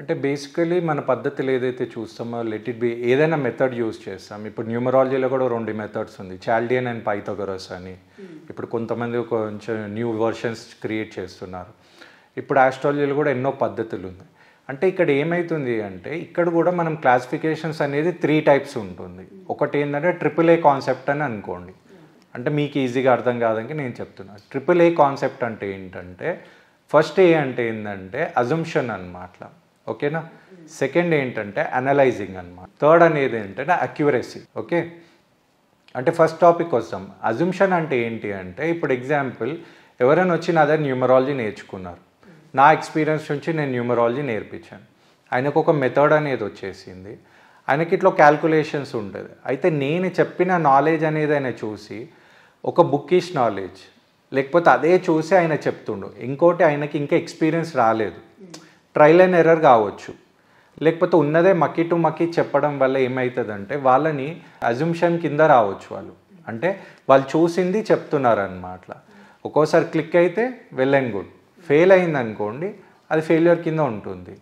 అంటే బేసికలీ మన పద్ధతులు ఏదైతే చూస్తామో లెట్ ఇట్ బి ఏదైనా మెథడ్ యూజ్ చేస్తాం. ఇప్పుడు న్యూమరాలజీలో కూడా 2 మెథడ్స్ ఉంది, చాల్డియన్ అండ్ పైథాగరస్ అని. ఇప్పుడు కొంతమంది కొంచెం న్యూ వర్షన్స్ క్రియేట్ చేస్తున్నారు. ఇప్పుడు ఆస్ట్రాలజీలో కూడా ఎన్నో పద్ధతులు ఉన్నాయి. అంటే ఇక్కడ ఏమవుతుంది అంటే ఇక్కడ కూడా మనం క్లాసిఫికేషన్స్ అనేది 3 టైప్స్ ఉంటుంది. ఒకటి ఏంటంటే AAA కాన్సెప్ట్ అని అనుకోండి, అంటే మీకు ఈజీగా అర్థం కాదని నేను చెప్తున్నాను. AAA కాన్సెప్ట్ అంటే ఏంటంటే ఫస్ట్ ఏ అంటే ఏంటంటే అజంప్షన్ అన్నమాట, ఓకేనా. సెకండ్ ఏంటంటే అనలైజింగ్ అన్నమాట. థర్డ్ అనేది ఏంటంటే అక్యురసీ. ఓకే, అంటే ఫస్ట్ టాపిక్ వస్తాం. అజంప్షన్ అంటే ఏంటి అంటే ఇప్పుడు ఎగ్జాంపుల్ ఎవరైనా వచ్చి నా దగ్గర న్యూమరాలజీ నేర్చుకున్నారు, నా ఎక్స్పీరియన్స్ నుంచి నేను న్యూమరాలజీ నేర్పించాను. ఆయనకు ఒక మెథడ్ అనేది వచ్చేసింది, ఆయనకి ఇట్లా క్యాల్కులేషన్స్ ఉంటుంది. అయితే నేను చెప్పిన నాలెడ్జ్ అనేది ఆయన చూసి ఒక బుక్కిష్ నాలెడ్జ్ లేకపోతే అదే చూసి ఆయన చెప్తుండు. ఇంకోటి ఆయనకి ఇంకా ఎక్స్పీరియన్స్ రాలేదు, ట్రయల్ అండ్ ఎర్రర్ కావచ్చు, లేకపోతే ఉన్నదే మక్కీ టు మక్కీ చెప్పడం వల్ల ఏమవుతుందంటే వాళ్ళని అజంప్షన్ కింద రావచ్చు. అంటే వాళ్ళు చూసింది చెప్తున్నారు అన్నమాట. ఒక్కోసారి క్లిక్ అయితే వెల్ అండ్ గుడ్, ఫెయిల్ అయింది అనుకోండి అది ఫెయిల్యూర్ కింద ఉంటుంది.